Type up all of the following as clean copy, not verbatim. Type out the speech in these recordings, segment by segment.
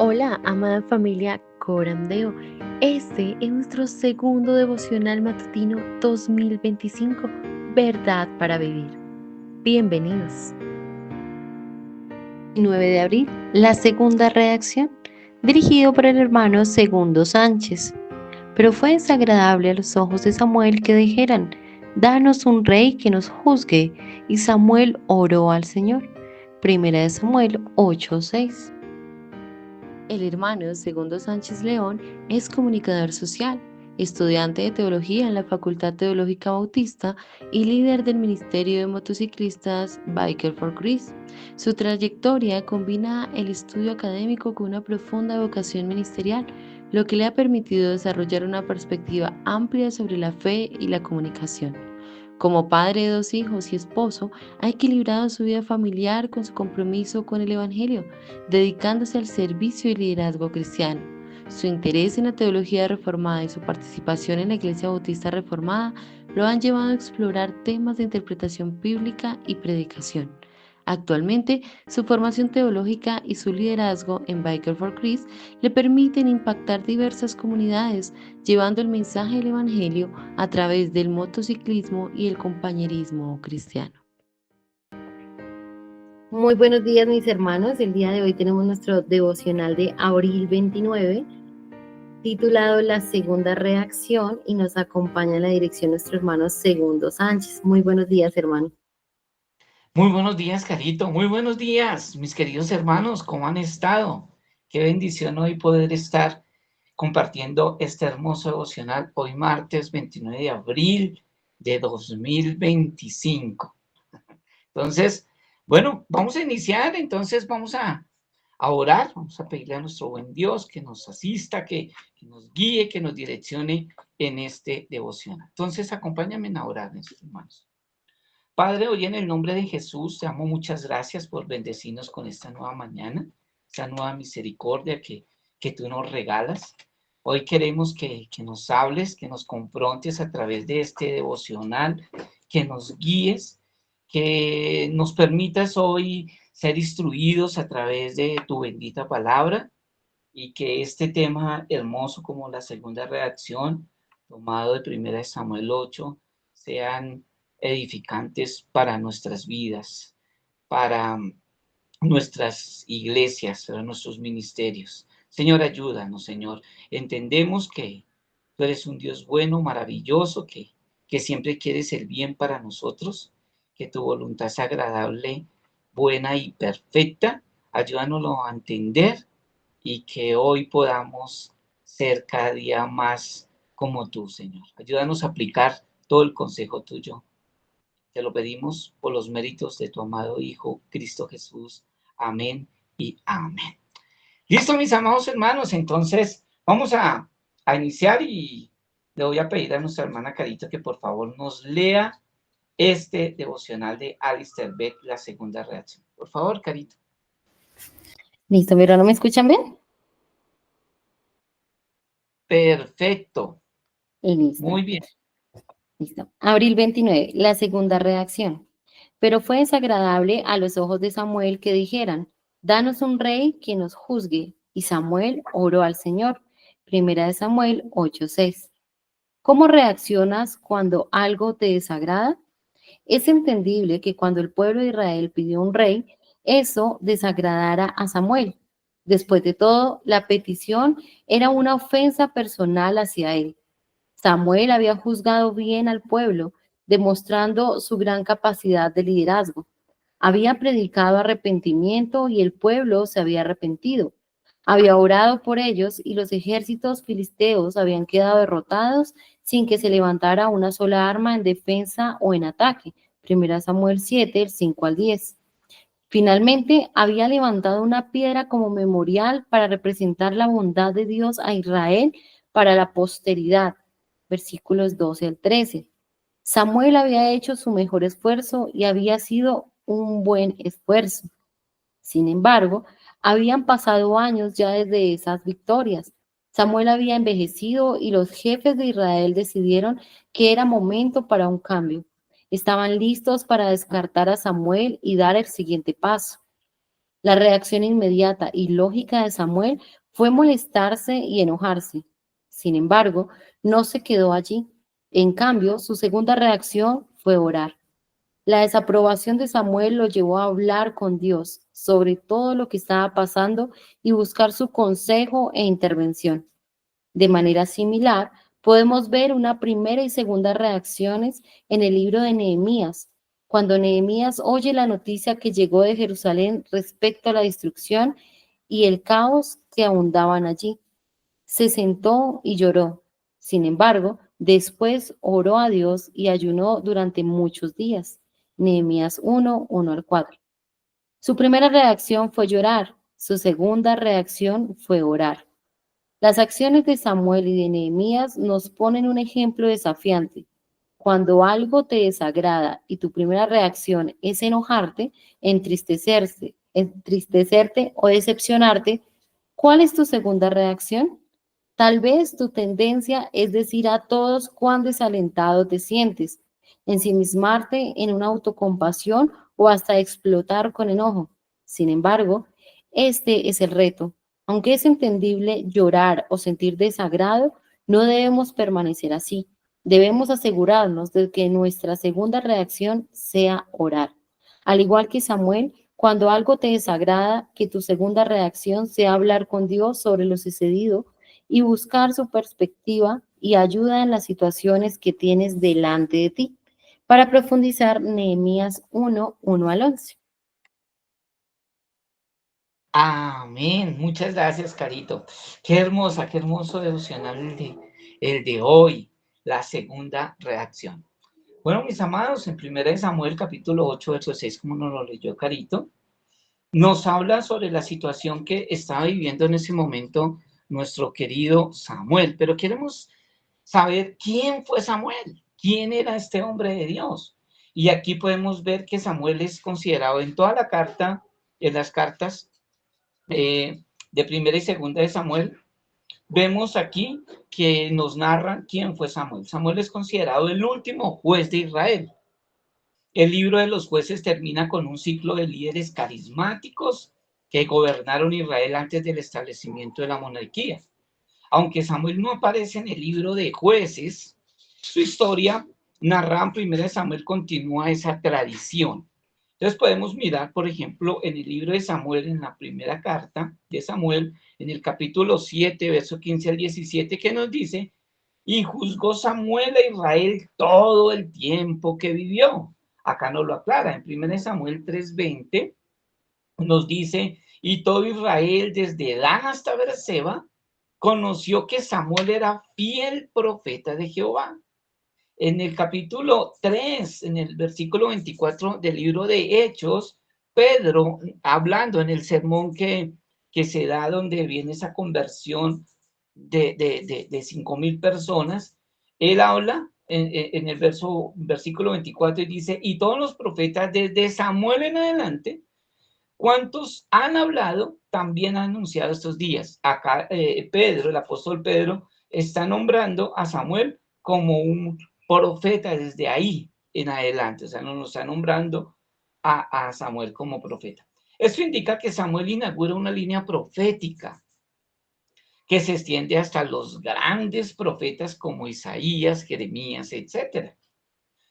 Hola, amada familia Corandeo. Este es nuestro segundo devocional matutino 2025, Verdad para Vivir. Bienvenidos. 9 de abril, la segunda reacción, dirigido por el hermano Segundo Sánchez. Pero fue desagradable a los ojos de Samuel que dijeran, danos un rey que nos juzgue. Y Samuel oró al Señor. Primera de Samuel 8:6. El hermano Segundo Sánchez León es comunicador social, estudiante de teología en la Facultad Teológica Bautista y líder del Ministerio de Motociclistas Biker for Christ. Su trayectoria combina el estudio académico con una profunda vocación ministerial, lo que le ha permitido desarrollar una perspectiva amplia sobre la fe y la comunicación. Como padre de 2 hijos y esposo, ha equilibrado su vida familiar con su compromiso con el Evangelio, dedicándose al servicio y liderazgo cristiano. Su interés en la teología reformada y su participación en la Iglesia Bautista Reformada lo han llevado a explorar temas de interpretación bíblica y predicación. Actualmente, su formación teológica y su liderazgo en Biker for Christ le permiten impactar diversas comunidades, llevando el mensaje del Evangelio a través del motociclismo y el compañerismo cristiano. Muy buenos días, mis hermanos. El día de hoy tenemos nuestro devocional de abril 29, titulado La segunda reacción, y nos acompaña en la dirección nuestro hermano Segundo Sánchez. Muy buenos días, hermano. Muy buenos días, Carito. Muy buenos días, mis queridos hermanos. ¿Cómo han estado? Qué bendición hoy poder estar compartiendo este hermoso devocional hoy martes 29 de abril de 2025. Entonces, bueno, vamos a iniciar. Entonces vamos a orar. Vamos a pedirle a nuestro buen Dios que nos asista, que nos guíe, que nos direccione en este devocional. Entonces, acompáñame a orar, mis hermanos. Padre, hoy en el nombre de Jesús te damos muchas gracias por bendecirnos con esta nueva mañana, esta nueva misericordia que tú nos regalas. Hoy queremos que nos hables, que nos confrontes a través de este devocional, que nos guíes, que nos permitas hoy ser instruidos a través de tu bendita palabra y que este tema hermoso como la segunda reacción, tomado de 1 Samuel 8, sean edificantes para nuestras vidas, para nuestras iglesias, para nuestros ministerios. Señor, ayúdanos, Señor. Entendemos que tú eres un Dios bueno, maravilloso, que siempre quieres el bien para nosotros, que tu voluntad es agradable, buena y perfecta. Ayúdanoslo a entender y que hoy podamos ser cada día más como tú, Señor. Ayúdanos a aplicar todo el consejo tuyo. Te lo pedimos por los méritos de tu amado Hijo, Cristo Jesús. Amén y amén. Listo, mis amados hermanos. Entonces, vamos a iniciar y le voy a pedir a nuestra hermana Carita que por favor nos lea este devocional de Alistair Beck, la segunda reacción. Por favor, Carita. Listo, mi hermano, ¿me escuchan bien? Perfecto. Listo. Muy bien. Listo. Abril 29, la segunda reacción. Pero fue desagradable a los ojos de Samuel que dijeran, danos un rey que nos juzgue. Y Samuel oró al Señor. Primera de Samuel 8:6. ¿Cómo reaccionas cuando algo te desagrada? Es entendible que cuando el pueblo de Israel pidió un rey, eso desagradara a Samuel. Después de todo, la petición era una ofensa personal hacia él. Samuel había juzgado bien al pueblo, demostrando su gran capacidad de liderazgo. Había predicado arrepentimiento y el pueblo se había arrepentido. Había orado por ellos y los ejércitos filisteos habían quedado derrotados sin que se levantara una sola arma en defensa o en ataque. Primera Samuel 7, el 5 al 10. Finalmente, había levantado una piedra como memorial para representar la bondad de Dios a Israel para la posteridad. Versículos 12 al 13. Samuel había hecho su mejor esfuerzo y había sido un buen esfuerzo. Sin embargo, habían pasado años ya desde esas victorias. Samuel había envejecido y los jefes de Israel decidieron que era momento para un cambio. Estaban listos para descartar a Samuel y dar el siguiente paso. La reacción inmediata y lógica de Samuel fue molestarse y enojarse. Sin embargo, no se quedó allí. En cambio, su segunda reacción fue orar. La desaprobación de Samuel lo llevó a hablar con Dios sobre todo lo que estaba pasando y buscar su consejo e intervención. De manera similar, podemos ver una primera y segunda reacciones en el libro de Nehemías, cuando Nehemías oye la noticia que llegó de Jerusalén respecto a la destrucción y el caos que abundaban allí. Se sentó y lloró. Sin embargo, después oró a Dios y ayunó durante muchos días. Nehemías 1, 1 al 4. Su primera reacción fue llorar, su segunda reacción fue orar. Las acciones de Samuel y de Nehemías nos ponen un ejemplo desafiante. Cuando algo te desagrada y tu primera reacción es enojarte, entristecerte o decepcionarte, ¿cuál es tu segunda reacción? Tal vez tu tendencia es decir a todos cuán desalentado te sientes, ensimismarte en una autocompasión o hasta explotar con enojo. Sin embargo, este es el reto. Aunque es entendible llorar o sentir desagrado, no debemos permanecer así. Debemos asegurarnos de que nuestra segunda reacción sea orar. Al igual que Samuel, cuando algo te desagrada, que tu segunda reacción sea hablar con Dios sobre lo sucedido y buscar su perspectiva y ayuda en las situaciones que tienes delante de ti. Para profundizar, Nehemías 1, 1 al 11. Amén. Muchas gracias, Carito. Qué hermosa, qué hermoso devocional el de hoy, la segunda reacción. Bueno, mis amados, en 1 Samuel capítulo 8, verso 6, como nos lo leyó Carito, nos habla sobre la situación que estaba viviendo en ese momento nuestro querido Samuel. Pero queremos saber quién fue Samuel, quién era este hombre de Dios. Y aquí podemos ver que Samuel es considerado en toda la carta, en las cartas de primera y segunda de Samuel, vemos aquí que nos narran quién fue Samuel. Samuel es considerado el último juez de Israel. El libro de los jueces termina con un ciclo de líderes carismáticos que gobernaron Israel antes del establecimiento de la monarquía. Aunque Samuel no aparece en el libro de jueces, su historia narrada en primera de Samuel continúa esa tradición. Entonces podemos mirar, por ejemplo, en el libro de Samuel, en la primera carta de Samuel, en el capítulo 7, verso 15 al 17, que nos dice, y juzgó Samuel a Israel todo el tiempo que vivió. Acá nos lo aclara, en 1 Samuel 3:20 nos dice, y todo Israel desde Dan hasta Beerseba conoció que Samuel era fiel profeta de Jehová. En el capítulo 3, en el versículo 24 del libro de Hechos, Pedro, hablando en el sermón que se da donde viene esa conversión de 5,000 personas, él habla en el versículo 24 y dice, y todos los profetas desde Samuel en adelante, ¿cuántos han hablado? También han anunciado estos días. Acá Pedro, el apóstol Pedro, está nombrando a Samuel como un profeta desde ahí en adelante. O sea, no nos está nombrando a Samuel como profeta. Esto indica que Samuel inaugura una línea profética que se extiende hasta los grandes profetas como Isaías, Jeremías, etc.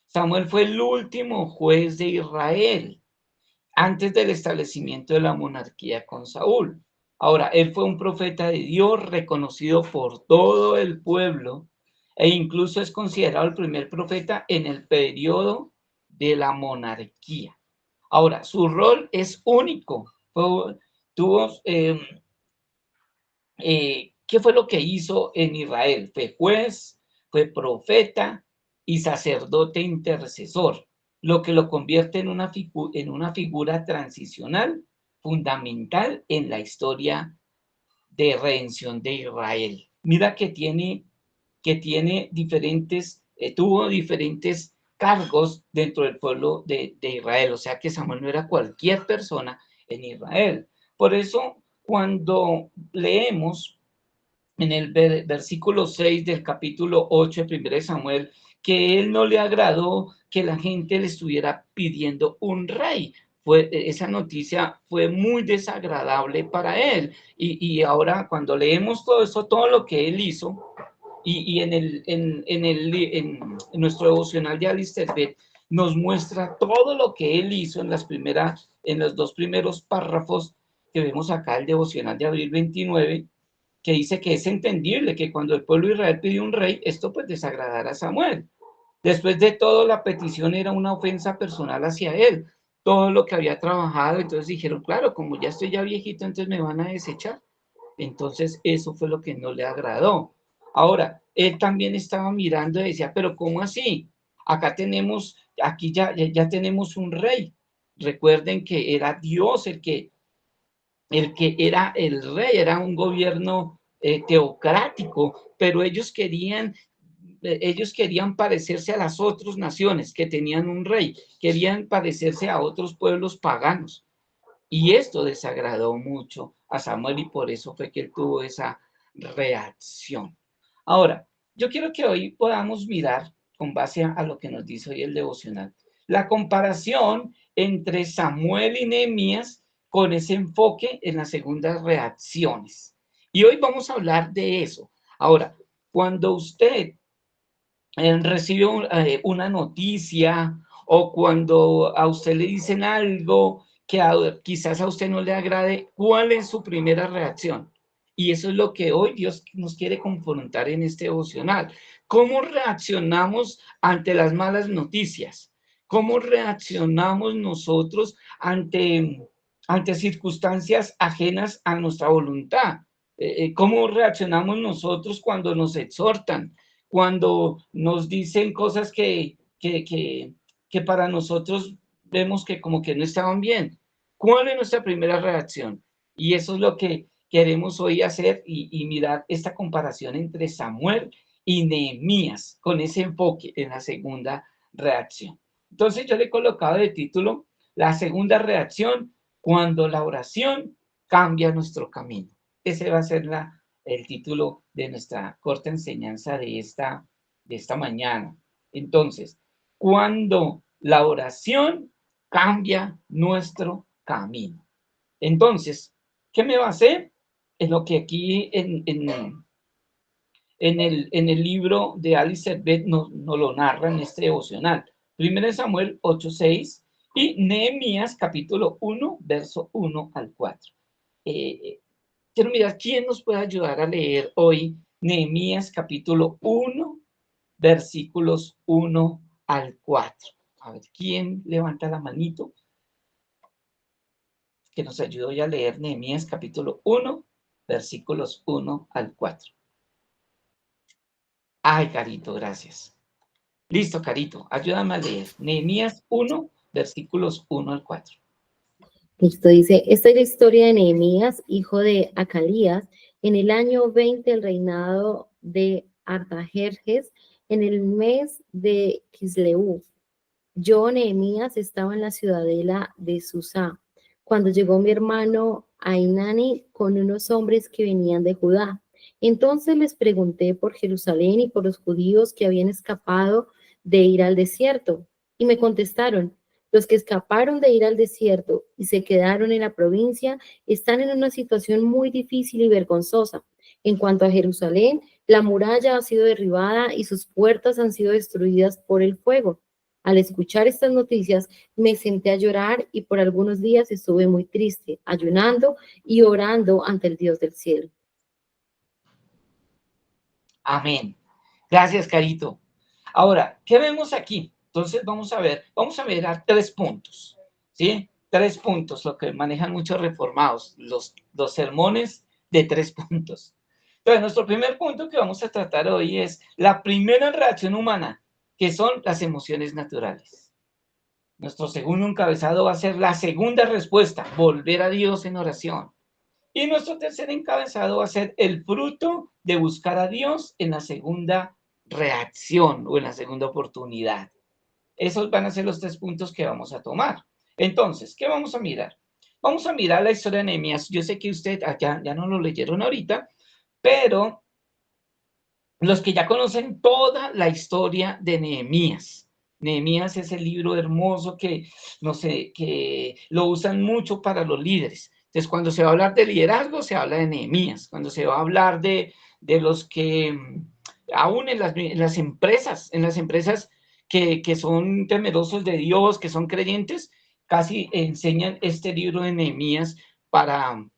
Samuel fue el último juez de Israel antes del establecimiento de la monarquía con Saúl. Ahora, él fue un profeta de Dios reconocido por todo el pueblo e incluso es considerado el primer profeta en el periodo de la monarquía. Ahora, su rol es único. ¿Qué fue lo que hizo en Israel? Fue juez, fue profeta y sacerdote intercesor, lo que lo convierte en una figura transicional fundamental en la historia de redención de Israel. Mira que tiene diferentes, tuvo diferentes cargos dentro del pueblo de Israel, o sea que Samuel no era cualquier persona en Israel. Por eso, cuando leemos en el versículo 6 del capítulo 8 de 1 Samuel, que él no le agradó que la gente le estuviera pidiendo un rey. esa noticia fue muy desagradable para él. Y ahora cuando leemos todo eso, todo lo que él hizo, y en nuestro devocional de Alistair Begg nos muestra todo lo que él hizo en los dos primeros párrafos que vemos acá, el devocional de abril 29, que dice que es entendible que cuando el pueblo de Israel pidió un rey, esto pues desagradará a Samuel. Después de todo, la petición era una ofensa personal hacia él, todo lo que había trabajado. Entonces dijeron, claro, como ya estoy ya viejito, entonces me van a desechar. Entonces eso fue lo que no le agradó. Ahora, él también estaba mirando y decía, pero ¿cómo así? Aquí ya tenemos un rey. Recuerden que era Dios el que era el rey, era un gobierno teocrático, pero ellos querían parecerse a las otras naciones que tenían un rey, querían parecerse a otros pueblos paganos. Y esto desagradó mucho a Samuel y por eso fue que él tuvo esa reacción. Ahora, yo quiero que hoy podamos mirar, con base a lo que nos dice hoy el devocional, la comparación entre Samuel y Nehemías con ese enfoque en las segundas reacciones. Y hoy vamos a hablar de eso. Ahora, cuando usted recibe una noticia o cuando a usted le dicen algo que quizás a usted no le agrade, ¿cuál es su primera reacción? Y eso es lo que hoy Dios nos quiere confrontar en este devocional. ¿Cómo reaccionamos ante las malas noticias? ¿Cómo reaccionamos nosotros ante circunstancias ajenas a nuestra voluntad? ¿Cómo reaccionamos nosotros cuando nos exhortan? Cuando nos dicen cosas que para nosotros vemos que como que no estaban bien. ¿Cuál es nuestra primera reacción? Y eso es lo que queremos hoy hacer y mirar esta comparación entre Samuel y Nehemías con ese enfoque en la segunda reacción. Entonces yo le he colocado de título la segunda reacción cuando la oración cambia nuestro camino. Ese va a ser el título de nuestra corta enseñanza de esta mañana. Entonces, cuando la oración cambia nuestro camino. Entonces, ¿qué me va a hacer? Es lo que aquí en el libro de Alistair Begg nos lo narra en este devocional. 1 Samuel 8:6 y Nehemías capítulo 1, verso 1 al 4. Quiero mirar quién nos puede ayudar a leer hoy Nehemías capítulo 1, versículos 1 al 4. A ver, ¿quién levanta la manito? Que nos ayude hoy a leer Nehemías capítulo 1, versículos 1 al 4. Ay, Carito, gracias. Listo, Carito, ayúdame a leer. Nehemías 1, versículos 1 al 4. Listo, dice, esta es la historia de Nehemías, hijo de Acalías, en el año 20 del reinado de Artajerjes, en el mes de Kisleu. Yo, Nehemías, estaba en la ciudadela de Susá, cuando llegó mi hermano Ainani con unos hombres que venían de Judá. Entonces les pregunté por Jerusalén y por los judíos que habían escapado de ir al desierto. Y me contestaron, los que escaparon de ir al desierto y se quedaron en la provincia están en una situación muy difícil y vergonzosa. En cuanto a Jerusalén, la muralla ha sido derribada y sus puertas han sido destruidas por el fuego. Al escuchar estas noticias, me senté a llorar y por algunos días estuve muy triste, ayunando y orando ante el Dios del cielo. Amén. Gracias, Carito. Ahora, ¿qué vemos aquí? Entonces vamos a ver a 3 puntos, ¿sí? 3 puntos, lo que manejan muchos reformados, los sermones de 3 puntos. Entonces, nuestro primer punto que vamos a tratar hoy es la primera reacción humana, que son las emociones naturales. Nuestro segundo encabezado va a ser la segunda respuesta, volver a Dios en oración. Y nuestro tercer encabezado va a ser el fruto de buscar a Dios en la segunda reacción o en la segunda oportunidad. Esos van a ser los 3 puntos que vamos a tomar. Entonces, ¿qué vamos a mirar? Vamos a mirar la historia de Nehemías. Yo sé que usted ya no lo leyeron ahorita, pero los que ya conocen toda la historia de Nehemías, Nehemías es el libro hermoso que, no sé, que lo usan mucho para los líderes. Entonces, cuando se va a hablar de liderazgo, se habla de Nehemías. Cuando se va a hablar de los que, aún en las empresas que son temerosos de Dios, que son creyentes, casi enseñan este libro de Nehemías para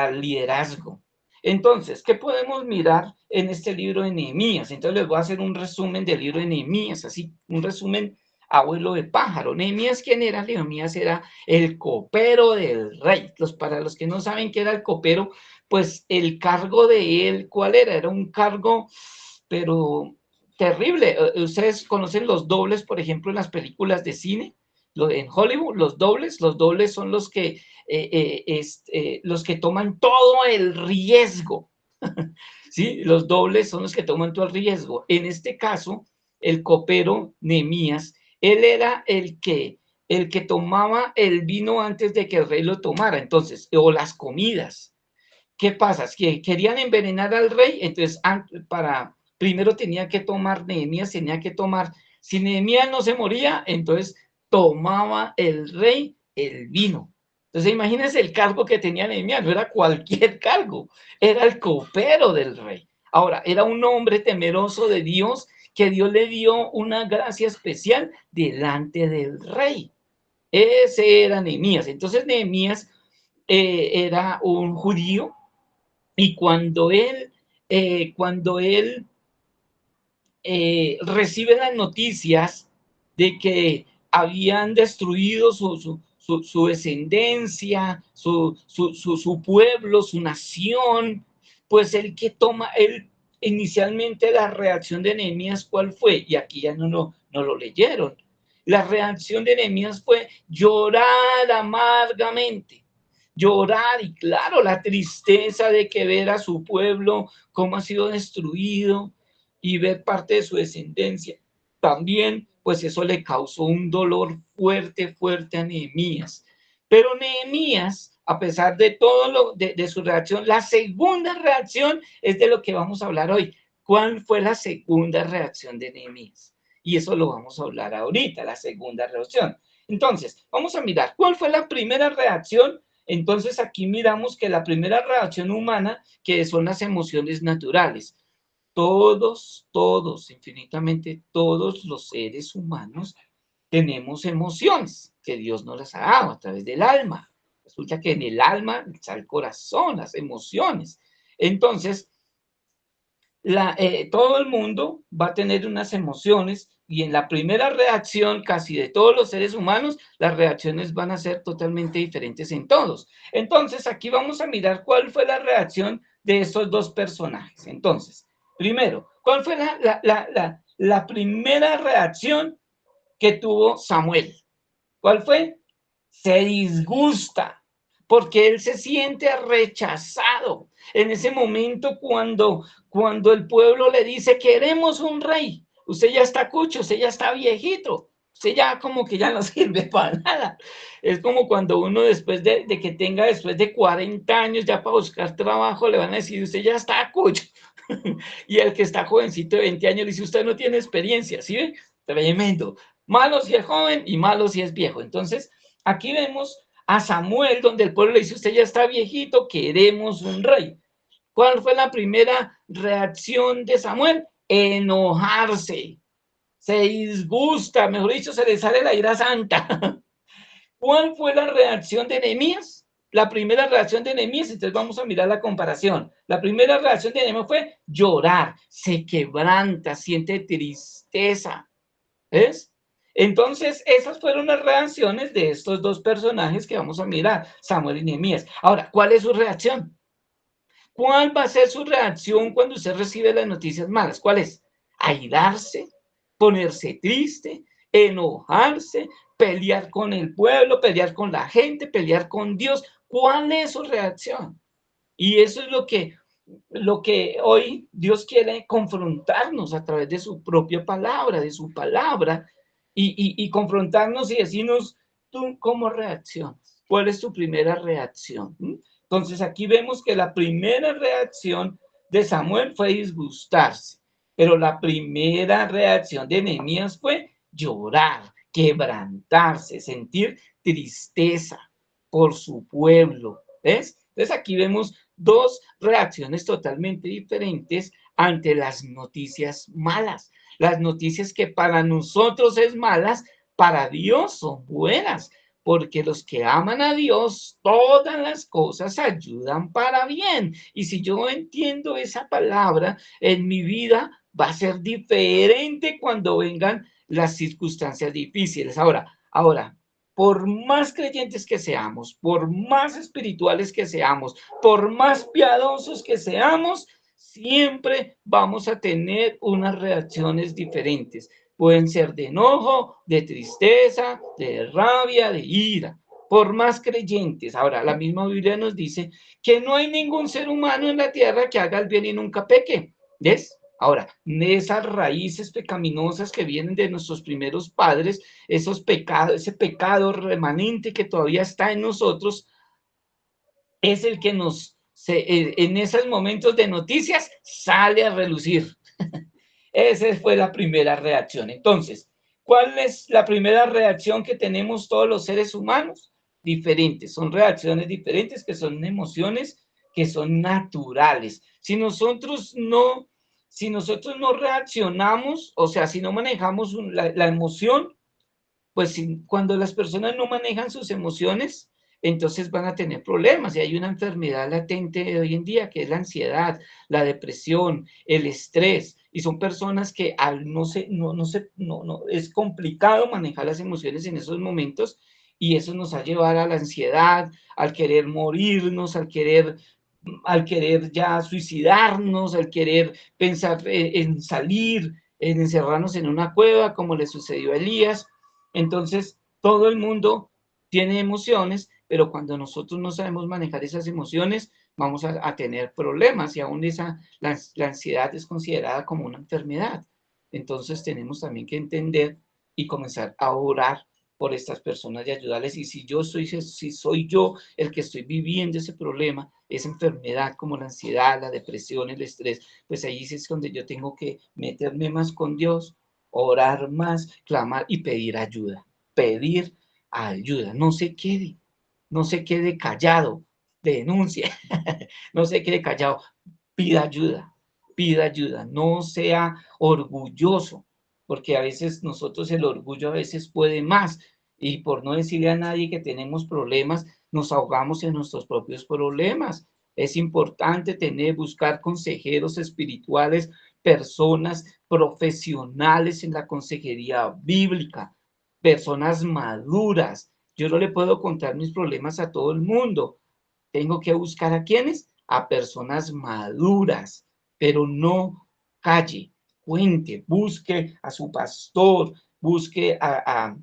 el liderazgo. Entonces, ¿qué podemos mirar en este libro de Nehemías? Entonces les voy a hacer un resumen del libro de Nehemías, así, un resumen abuelo de pájaro. Nehemías, ¿quién era? Nehemías era el copero del rey. Para los que no saben qué era el copero, pues el cargo de él, ¿cuál era? Era un cargo, pero terrible. Ustedes conocen los dobles, por ejemplo, en las películas de cine, en Hollywood, los dobles son los que toman todo el riesgo. ¿Sí? Los dobles son los que toman todo el riesgo. En este caso, el copero Nehemías, él era el que tomaba el vino antes de que el rey lo tomara, entonces, o las comidas. ¿Qué pasa? Que querían envenenar al rey, entonces primero tenía que tomar Nehemías, si Nehemías no se moría, entonces tomaba el rey el vino. Entonces imagínense el cargo que tenía Nehemías, no era cualquier cargo, era el copero del rey. Ahora, era un hombre temeroso de Dios, que Dios le dio una gracia especial delante del rey. Ese era Nehemías. Entonces Nehemías era un judío, y cuando él recibe las noticias de que habían destruido su descendencia, su pueblo, su nación, pues él inicialmente la reacción de Nehemías, ¿cuál fue? Y aquí ya no lo leyeron. La reacción de Nehemías fue llorar amargamente. Llorar, y claro, la tristeza de que ver a su pueblo cómo ha sido destruido y ver parte de su descendencia. También, pues eso le causó un dolor fuerte a Nehemías. Pero Nehemías, a pesar de todo de su reacción, la segunda reacción es de lo que vamos a hablar hoy. ¿Cuál fue la segunda reacción de Nehemías? Y eso lo vamos a hablar ahorita, la segunda reacción. Entonces, vamos a mirar, ¿cuál fue la primera reacción? Entonces, aquí miramos que la primera reacción humana, que son las emociones naturales. Todos, infinitamente todos los seres humanos tenemos emociones que Dios nos las ha dado a través del alma. Resulta que en el alma está el corazón, las emociones. Entonces, todo el mundo va a tener unas emociones, y en la primera reacción casi de todos los seres humanos, las reacciones van a ser totalmente diferentes en todos. Entonces, aquí vamos a mirar cuál fue la reacción de estos dos personajes. Entonces, primero, ¿cuál fue la primera reacción que tuvo Samuel? ¿Cuál fue? Se disgusta, porque él se siente rechazado. En ese momento, cuando el pueblo le dice, queremos un rey, usted ya está cucho, usted ya está viejito, usted ya como que ya no sirve para nada. Es como cuando uno después después de 40 años ya para buscar trabajo, le van a decir, usted ya está cucho. Y el que está jovencito de 20 años le dice, usted no tiene experiencia, ¿sí ve? Tremendo. Malo si es joven y malo si es viejo. Entonces, aquí vemos a Samuel, donde el pueblo le dice, usted ya está viejito, queremos un rey. ¿Cuál fue la primera reacción de Samuel? Enojarse. Se disgusta, mejor dicho, se le sale la ira santa. ¿Cuál fue la reacción de Nehemías? La primera reacción de Nehemías, entonces vamos a mirar la comparación. La primera reacción de Nehemías fue llorar, se quebranta, siente tristeza. ¿Ves? Entonces, esas fueron las reacciones de estos dos personajes que vamos a mirar, Samuel y Nehemías. Ahora, ¿cuál es su reacción? ¿Cuál va a ser su reacción cuando usted recibe las noticias malas? ¿Cuál es? Airarse, ponerse triste, enojarse, pelear con el pueblo, pelear con la gente, pelear con Dios. ¿Cuál es su reacción? Y eso es lo que hoy Dios quiere confrontarnos a través de su propia palabra, de su palabra, y confrontarnos y decirnos, ¿tú cómo reaccionas? ¿Cuál es tu primera reacción? Entonces aquí vemos que la primera reacción de Samuel fue disgustarse, pero la primera reacción de Nehemías fue llorar, quebrantarse, sentir tristeza por su pueblo. ¿Ves? Entonces aquí vemos dos reacciones totalmente diferentes ante las noticias malas. Las noticias que para nosotros es malas, para Dios son buenas, porque los que aman a Dios, todas las cosas ayudan para bien. Y si yo entiendo esa palabra en mi vida, va a ser diferente cuando vengan las circunstancias difíciles. Ahora, por más creyentes que seamos, por más espirituales que seamos, por más piadosos que seamos, siempre vamos a tener unas reacciones diferentes. Pueden ser de enojo, de tristeza, de rabia, de ira, por más creyentes. Ahora, la misma Biblia nos dice que no hay ningún ser humano en la tierra que haga el bien y nunca peque. ¿Ves? Ahora, esas raíces pecaminosas que vienen de nuestros primeros padres, esos pecados, ese pecado remanente que todavía está en nosotros, es el que en esos momentos de noticias sale a relucir. Esa fue la primera reacción. Entonces, ¿cuál es la primera reacción que tenemos todos los seres humanos? Diferentes, son reacciones diferentes que son emociones que son naturales. Si nosotros no reaccionamos, o sea, si no manejamos la emoción, pues cuando las personas no manejan sus emociones, entonces van a tener problemas. Y hay una enfermedad latente de hoy en día que es la ansiedad, la depresión, el estrés. Y son personas que es complicado manejar las emociones en esos momentos y eso nos va a llevar a la ansiedad, al querer morirnos, al querer ya suicidarnos, al querer pensar en salir, en encerrarnos en una cueva, como le sucedió a Elías. Entonces, todo el mundo tiene emociones, pero cuando nosotros no sabemos manejar esas emociones, vamos a tener problemas y aún la ansiedad es considerada como una enfermedad. Entonces, tenemos también que entender y comenzar a orar por estas personas y ayudarles. Y si soy yo el que estoy viviendo ese problema, esa enfermedad como la ansiedad, la depresión, el estrés, pues ahí es donde yo tengo que meterme más con Dios, orar más, clamar y pedir ayuda. Pedir ayuda. No se quede callado, denuncia, no se quede callado, pida ayuda, no sea orgulloso, porque a veces nosotros el orgullo a veces puede más y por no decirle a nadie que tenemos problemas, nos ahogamos en nuestros propios problemas. Es importante buscar consejeros espirituales, personas profesionales en la consejería bíblica, personas maduras. Yo no le puedo contar mis problemas a todo el mundo. Tengo que buscar a quiénes, a personas maduras, pero no calle, cuente, busque a su pastor, busque a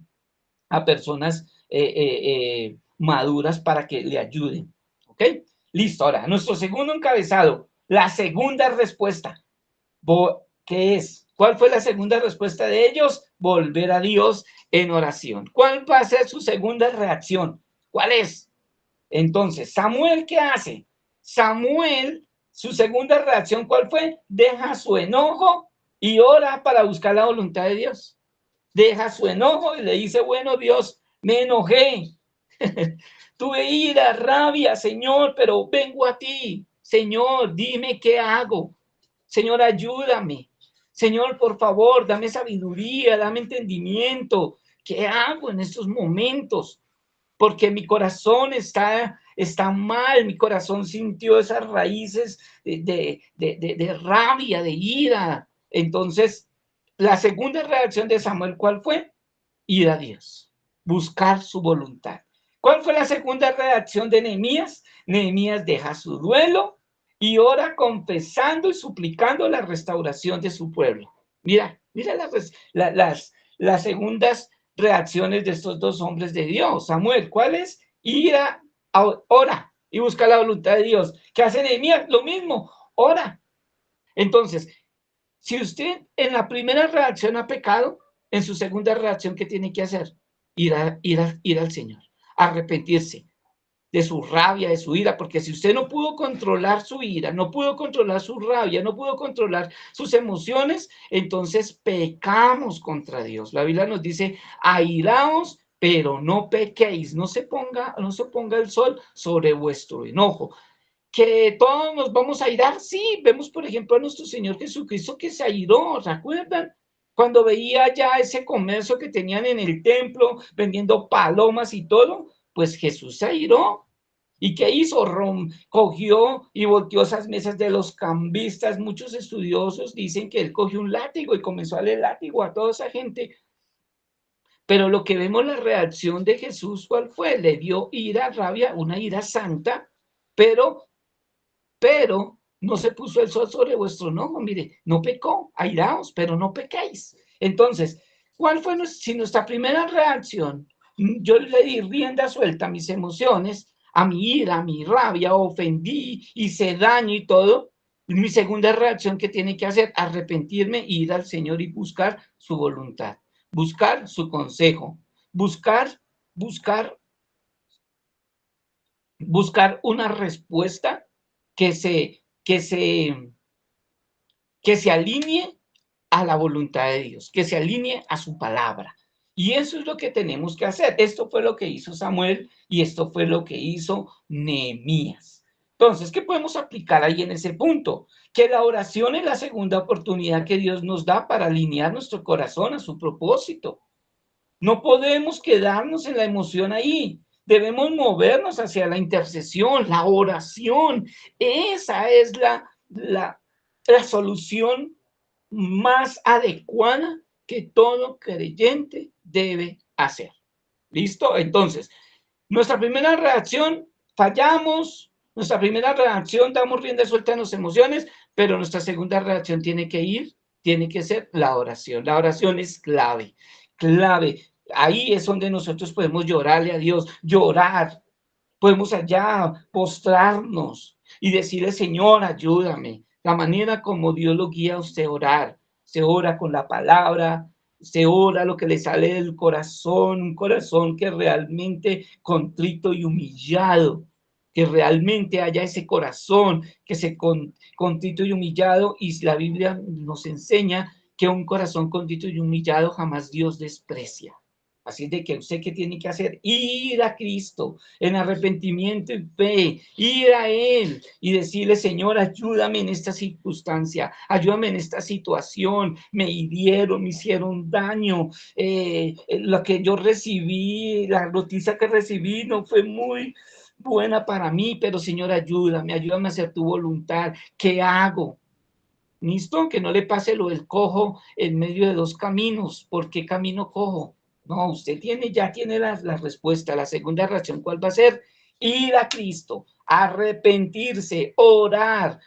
personas maduras para que le ayuden. ¿Ok? Listo. Ahora, nuestro segundo encabezado, la segunda respuesta. ¿Qué es? ¿Cuál fue la segunda respuesta de ellos? Volver a Dios en oración. ¿Cuál va a ser su segunda reacción? ¿Cuál es? Entonces, Samuel, ¿qué hace? Samuel, su segunda reacción, ¿cuál fue? Deja su enojo y ora para buscar la voluntad de Dios. Deja su enojo y le dice, bueno, Dios, me enojé. Tuve ira, rabia, Señor, pero vengo a ti. Señor, dime qué hago. Señor, ayúdame. Señor, por favor, dame sabiduría, dame entendimiento. ¿Qué hago en estos momentos? Porque mi corazón está mal, mi corazón sintió esas raíces de rabia, de ira. Entonces, la segunda reacción de Samuel, ¿cuál fue? Ir a Dios, buscar su voluntad. ¿Cuál fue la segunda reacción de Nehemías? Nehemías deja su duelo y ora confesando y suplicando la restauración de su pueblo. Mira las segundas reacciones de estos dos hombres de Dios. Samuel, ¿cuál es? Ora y busca la voluntad de Dios. ¿Qué hace Nehemías? Lo mismo, ora. Entonces, si usted en la primera reacción ha pecado, en su segunda reacción, ¿qué tiene que hacer? Ir al Señor, arrepentirse, de su rabia, de su ira, porque si usted no pudo controlar su ira, no pudo controlar su rabia, no pudo controlar sus emociones, entonces pecamos contra Dios. La Biblia nos dice, airaos, pero no pequéis, no se ponga el sol sobre vuestro enojo. Que todos nos vamos a irar, sí, vemos por ejemplo a nuestro Señor Jesucristo que se airó, ¿recuerdan? Cuando veía ya ese comercio que tenían en el templo, vendiendo palomas y todo, pues Jesús se airó. ¿Y qué hizo? Cogió y volteó esas mesas de los cambistas. Muchos estudiosos dicen que él cogió un látigo y comenzó a darle látigo a toda esa gente. Pero lo que vemos, la reacción de Jesús, ¿cuál fue? Le dio ira, rabia, una ira santa, pero no se puso el sol sobre vuestro enojo. Mire, no pecó, airaos, pero no pecáis. Entonces, ¿cuál fue si nuestra primera reacción? Yo le di rienda suelta a mis emociones, a mi ira, a mi rabia, ofendí, hice daño y todo. Mi segunda reacción que tiene que hacer, arrepentirme, ir al Señor y buscar su voluntad, buscar su consejo, buscar una respuesta que se alinee a la voluntad de Dios, que se alinee a su palabra. Y eso es lo que tenemos que hacer. Esto fue lo que hizo Samuel y esto fue lo que hizo Nehemías. Entonces, ¿qué podemos aplicar ahí en ese punto? Que la oración es la segunda oportunidad que Dios nos da para alinear nuestro corazón a su propósito. No podemos quedarnos en la emoción ahí. Debemos movernos hacia la intercesión, la oración. Esa es la solución más adecuada que todo creyente debe hacer. ¿Listo? Entonces, nuestra primera reacción, fallamos. Nuestra primera reacción, damos rienda suelta a nuestras emociones, pero nuestra segunda reacción tiene que ser la oración. La oración es clave. Ahí es donde nosotros podemos llorarle a Dios, llorar. Podemos allá postrarnos y decirle, Señor, ayúdame. La manera como Dios lo guía a usted a orar. Se ora con la palabra, se ora lo que le sale del corazón, un corazón que realmente contrito y humillado, que realmente haya ese corazón que se contrito y humillado, y la Biblia nos enseña que un corazón contrito y humillado jamás Dios desprecia. Así de que usted, ¿qué tiene que hacer? Ir a Cristo en arrepentimiento y fe, ir a Él y decirle, Señor, ayúdame en esta circunstancia, ayúdame en esta situación, me hirieron, me hicieron daño, lo que yo recibí, la noticia que recibí no fue muy buena para mí, pero Señor, ayúdame a hacer tu voluntad. ¿Qué hago? ¿Listo? Que no le pase lo del cojo en medio de dos caminos. ¿Por qué camino cojo? No, usted ya tiene la respuesta. La segunda reacción, ¿cuál va a ser? Ir a Cristo, arrepentirse, orar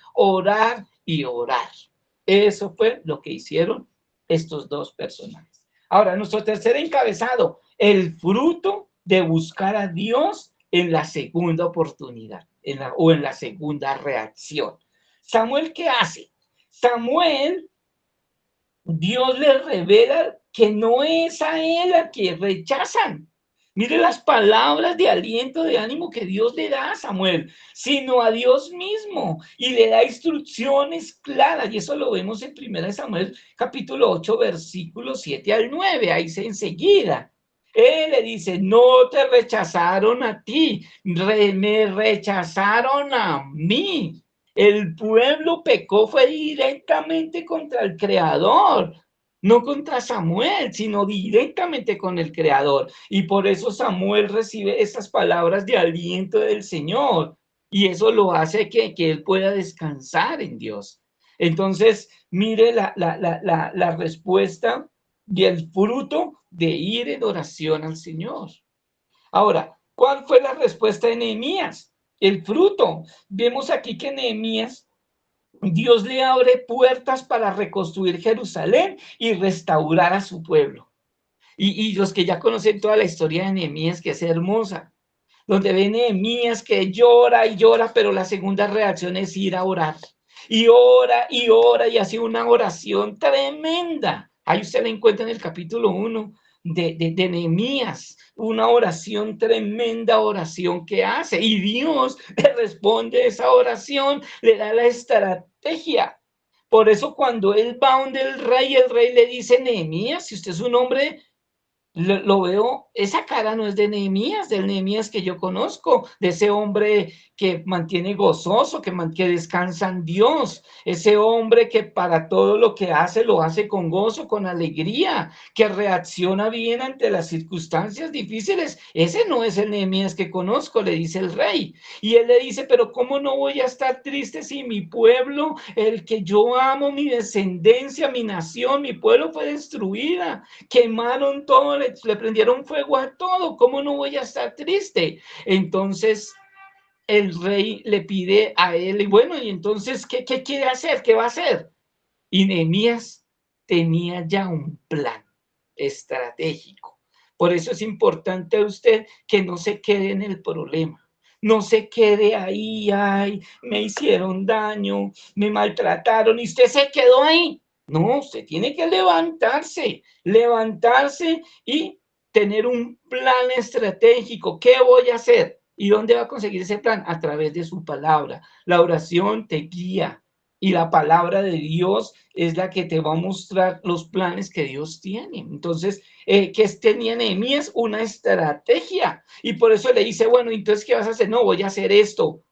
y orar. Eso fue lo que hicieron estos dos personajes. Ahora, nuestro tercer encabezado, el fruto de buscar a Dios en la segunda oportunidad, o en la segunda reacción. Samuel, ¿qué hace? Samuel, Dios le revela que no es a él a quien rechazan. Mire las palabras de aliento, de ánimo que Dios le da a Samuel, sino a Dios mismo, y le da instrucciones claras, y eso lo vemos en 1 Samuel capítulo 8, versículos 7 al 9, ahí se enseguida. Él le dice, no te rechazaron a ti, me rechazaron a mí. El pueblo pecó fue directamente contra el Creador, no contra Samuel, sino directamente con el Creador. Y por eso Samuel recibe esas palabras de aliento del Señor. Y eso lo hace que él pueda descansar en Dios. Entonces, mire la respuesta y el fruto de ir en oración al Señor. Ahora, ¿cuál fue la respuesta de Nehemías? El fruto. Vemos aquí que Nehemías, Dios le abre puertas para reconstruir Jerusalén y restaurar a su pueblo. Y los que ya conocen toda la historia de Nehemías, que es hermosa, donde ve Nehemías que llora y llora, pero la segunda reacción es ir a orar. Y ora y hace una oración tremenda. Ahí usted la encuentra en el capítulo 1 de Nehemías, una oración, tremenda oración que hace. Y Dios le responde esa oración, le da la estrategia. Por eso cuando él va donde el rey le dice, Nehemías, si usted es un hombre, lo veo, esa cara no es de Nehemías, del Nehemías que yo conozco, de ese hombre que mantiene gozoso, que descansa en Dios, ese hombre que para todo lo que hace, lo hace con gozo, con alegría, que reacciona bien ante las circunstancias difíciles. Ese no es el Nehemías que conozco, le dice el rey. Y él le dice, pero ¿cómo no voy a estar triste si mi pueblo, el que yo amo, mi descendencia, mi nación, mi pueblo fue destruida? Quemaron todo, le prendieron fuego a todo, ¿cómo no voy a estar triste? Entonces el rey le pide a él, y bueno, y entonces, ¿qué quiere hacer? ¿Qué va a hacer? Y Nehemías tenía ya un plan estratégico. Por eso es importante a usted que no se quede en el problema. No se quede ahí, ay, me hicieron daño, me maltrataron y usted se quedó ahí. No, usted tiene que levantarse y tener un plan estratégico. ¿Qué voy a hacer? ¿Y dónde va a conseguir ese plan? A través de su palabra. La oración te guía y la palabra de Dios es la que te va a mostrar los planes que Dios tiene. Entonces, ¿qué tenía Nehemías? Una estrategia. Y por eso le dice, bueno, entonces, ¿qué vas a hacer? No, voy a hacer esto.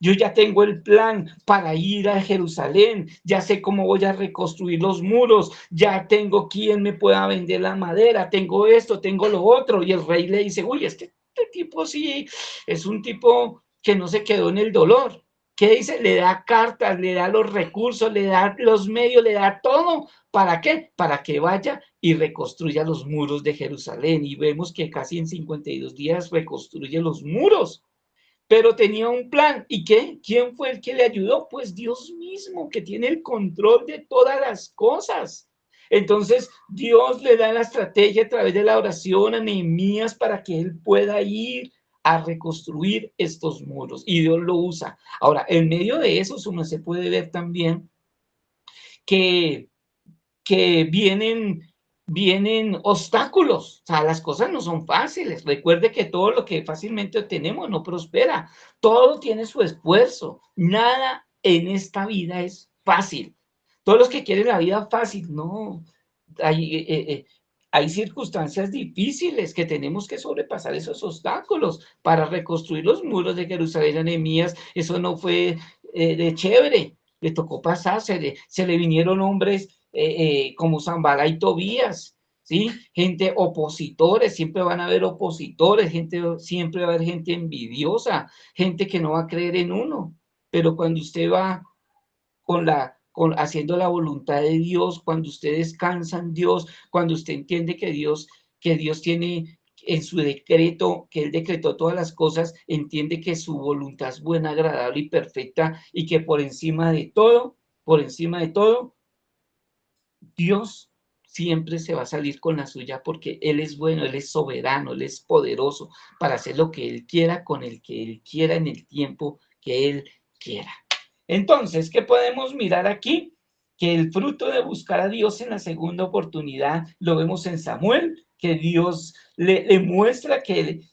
Yo ya tengo el plan para ir a Jerusalén, ya sé cómo voy a reconstruir los muros, ya tengo quien me pueda vender la madera, tengo esto, tengo lo otro. Y el rey le dice, uy, este tipo sí es un tipo que no se quedó en el dolor. ¿Qué dice? Le da cartas, le da los recursos, le da los medios, le da todo. ¿Para qué? Para que vaya y reconstruya los muros de Jerusalén. Y vemos que casi en 52 días reconstruye los muros. Pero tenía un plan. ¿Y qué? ¿Quién fue el que le ayudó? Pues Dios mismo, que tiene el control de todas las cosas. Entonces, Dios le da la estrategia a través de la oración a Nehemías para que él pueda ir a reconstruir estos muros. Y Dios lo usa. Ahora, en medio de eso, uno se puede ver también que, que vienen obstáculos, o sea, las cosas no son fáciles. Recuerde que todo lo que fácilmente obtenemos no prospera, todo tiene su esfuerzo, nada en esta vida es fácil. Todos los que quieren la vida fácil, no, hay circunstancias difíciles que tenemos que sobrepasar esos obstáculos para reconstruir los muros de Jerusalén a Nehemías. Eso no fue de chévere, le tocó pasar, se le vinieron hombres como Zambala y Tobías, ¿sí? Gente opositores, siempre van a haber opositores, siempre va a haber gente envidiosa, gente que no va a creer en uno, pero cuando usted va haciendo la voluntad de Dios, cuando usted descansa en Dios, cuando usted entiende que Dios tiene en su decreto, que Él decretó todas las cosas, entiende que su voluntad es buena, agradable y perfecta, y que por encima de todo, Dios siempre se va a salir con la suya porque Él es bueno, Él es soberano, Él es poderoso para hacer lo que Él quiera con el que Él quiera en el tiempo que Él quiera. Entonces, ¿qué podemos mirar aquí? Que el fruto de buscar a Dios en la segunda oportunidad lo vemos en Samuel, que Dios le muestra que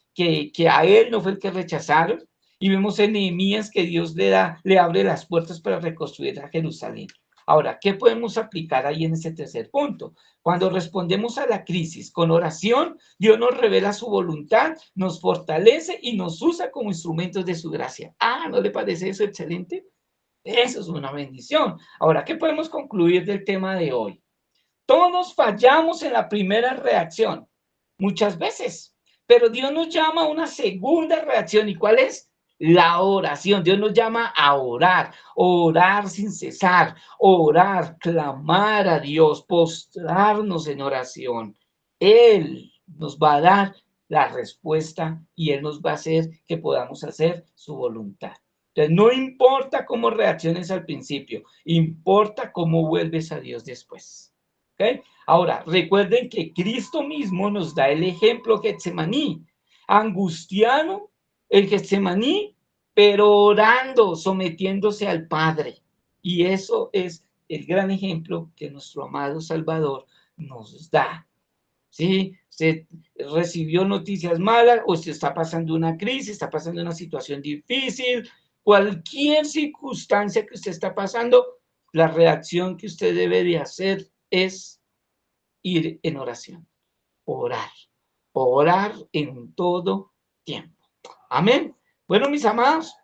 a él no fue el que rechazaron, y vemos en Nehemías que Dios le abre las puertas para reconstruir a Jerusalén. Ahora, ¿qué podemos aplicar ahí en ese tercer punto? Cuando respondemos a la crisis con oración, Dios nos revela su voluntad, nos fortalece y nos usa como instrumentos de su gracia. ¿No le parece eso excelente? Eso es una bendición. Ahora, ¿qué podemos concluir del tema de hoy? Todos fallamos en la primera reacción, muchas veces, pero Dios nos llama a una segunda reacción. ¿Y cuál es? La oración. Dios nos llama a orar sin cesar, orar, clamar a Dios, postrarnos en oración. Él nos va a dar la respuesta y Él nos va a hacer que podamos hacer su voluntad. Entonces, no importa cómo reacciones al principio, importa cómo vuelves a Dios después. ¿Okay? Ahora, recuerden que Cristo mismo nos da el ejemplo Getsemaní, angustiado el Getsemaní, pero orando, sometiéndose al Padre. Y eso es el gran ejemplo que nuestro amado Salvador nos da. ¿sí? Usted recibió noticias malas, o usted está pasando una crisis, está pasando una situación difícil, cualquier circunstancia que usted está pasando, la reacción que usted debe de hacer es ir en oración, orar, orar en todo tiempo. Amén. Bueno, mis amados,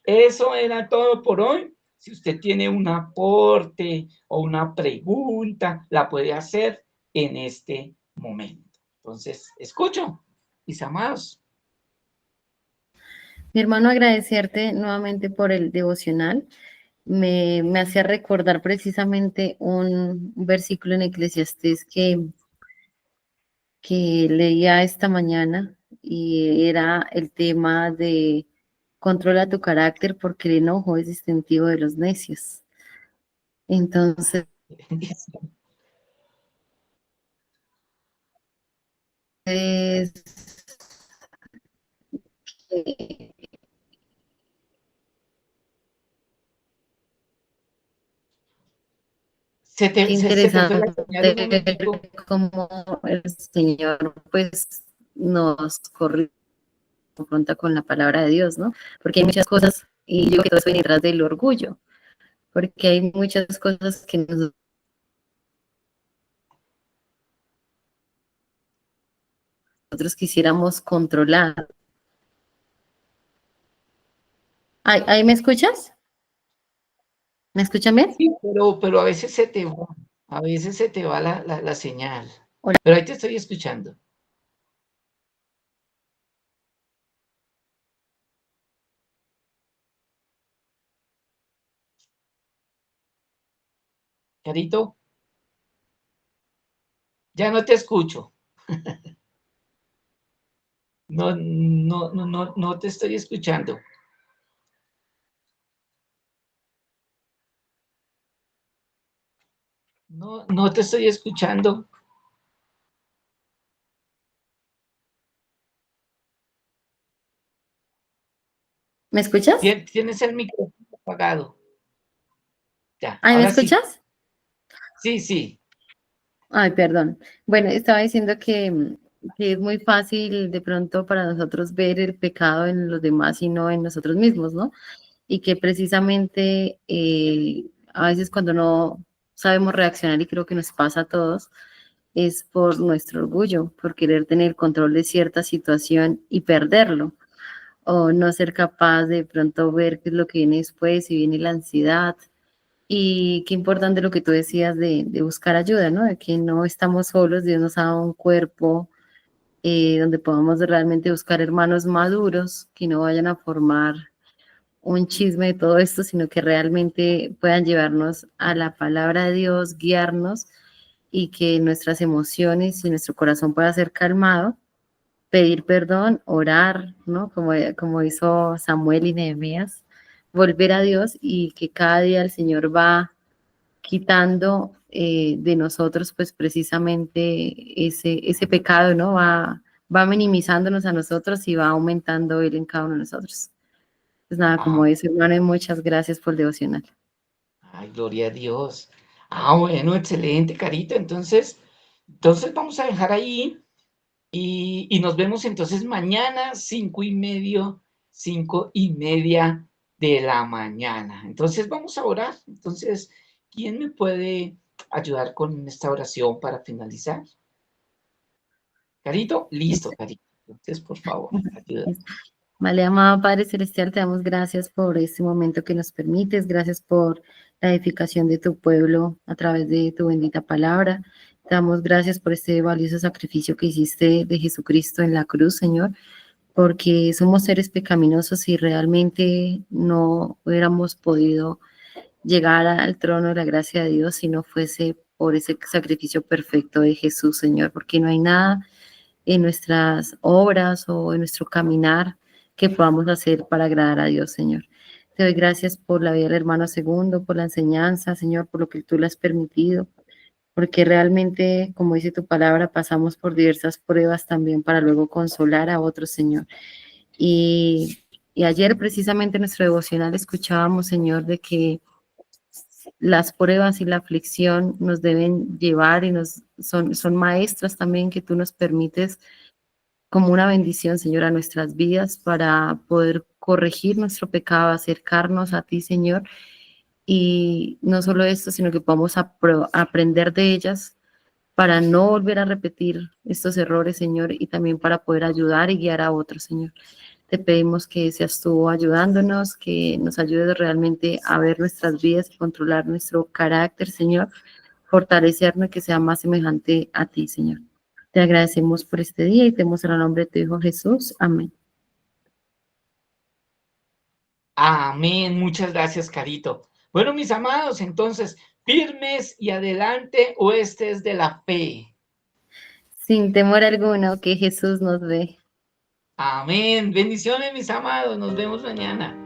eso era todo por hoy. Si usted tiene un aporte o una pregunta, la puede hacer en este momento. Entonces, escucho, mis amados. Mi hermano, agradecerte nuevamente por el devocional. Me hacía recordar precisamente un versículo en Eclesiastés que leía esta mañana y era el tema de controla tu carácter porque el enojo es distintivo de los necios. Entonces, qué Se te fue la interesante señal un ver momentico. cómo el Señor pues nos confronta con la palabra de Dios, ¿no? Porque hay muchas cosas, y yo creo que todo eso viene detrás del orgullo, porque hay muchas cosas que nosotros quisiéramos controlar. ¿Ahí me escuchas? ¿Me escuchan bien? Sí, pero a veces se te va la señal. Hola. Pero ahí te estoy escuchando. Carito, ya no te escucho. No te estoy escuchando. No te estoy escuchando. ¿Me escuchas? Tienes el micrófono apagado. Ya, ¿Ahí me ahora sí. escuchas? Sí, sí. Ay, perdón. Bueno, estaba diciendo que es muy fácil de pronto para nosotros ver el pecado en los demás y no en nosotros mismos, ¿no? Y que precisamente a veces cuando no sabemos reaccionar, y creo que nos pasa a todos, es por nuestro orgullo, por querer tener control de cierta situación y perderlo, o no ser capaz de pronto ver qué es lo que viene después, y viene la ansiedad. Y qué importante lo que tú decías de buscar ayuda, ¿no? De que no estamos solos, Dios nos ha dado un cuerpo donde podamos realmente buscar hermanos maduros que no vayan a formar un chisme de todo esto, sino que realmente puedan llevarnos a la palabra de Dios, guiarnos y que nuestras emociones y nuestro corazón pueda ser calmado, pedir perdón, orar, ¿no? Como hizo Samuel y Nehemías, volver a Dios y que cada día el Señor va quitando de nosotros pues precisamente ese pecado, ¿no? Va minimizándonos a nosotros y va aumentando Él en cada uno de nosotros. Pues nada, como Ah, eso, hermano, y muchas gracias por el devocional. ay, gloria a Dios. Bueno, excelente, Carito. Entonces vamos a dejar ahí y nos vemos entonces mañana, 5:30 de la mañana. Entonces vamos a orar. Entonces, ¿quién me puede ayudar con esta oración para finalizar? Carito, listo, Carito. Entonces, por favor, ayuda. Vale, amado Padre Celestial, te damos gracias por este momento que nos permites, gracias por la edificación de tu pueblo a través de tu bendita palabra. Te damos gracias por este valioso sacrificio que hiciste de Jesucristo en la cruz, Señor, porque somos seres pecaminosos y realmente no hubiéramos podido llegar al trono de la gracia de Dios si no fuese por ese sacrificio perfecto de Jesús, Señor, porque no hay nada en nuestras obras o en nuestro caminar que podamos hacer para agradar a Dios, Señor. Te doy gracias por la vida del hermano Segundo, por la enseñanza, Señor, por lo que tú le has permitido, porque realmente, como dice tu palabra, pasamos por diversas pruebas también para luego consolar a otros, Señor. Y ayer precisamente en nuestro devocional escuchábamos, Señor, de que las pruebas y la aflicción nos deben llevar y son maestras también que tú nos permites como una bendición, Señor, a nuestras vidas para poder corregir nuestro pecado, acercarnos a ti, Señor. Y no solo esto, sino que podamos aprender de ellas para no volver a repetir estos errores, Señor, y también para poder ayudar y guiar a otros, Señor. Te pedimos que seas tú ayudándonos, que nos ayudes realmente a ver nuestras vidas y controlar nuestro carácter, Señor, fortalecernos y que sea más semejante a ti, Señor. Te agradecemos por este día y te damos en el nombre de tu Hijo Jesús. Amén. Amén. Muchas gracias, Carito. Bueno, mis amados, entonces, firmes y adelante, oestes de la fe. Sin temor alguno, que Jesús nos ve. Amén. Bendiciones, mis amados. Nos vemos mañana.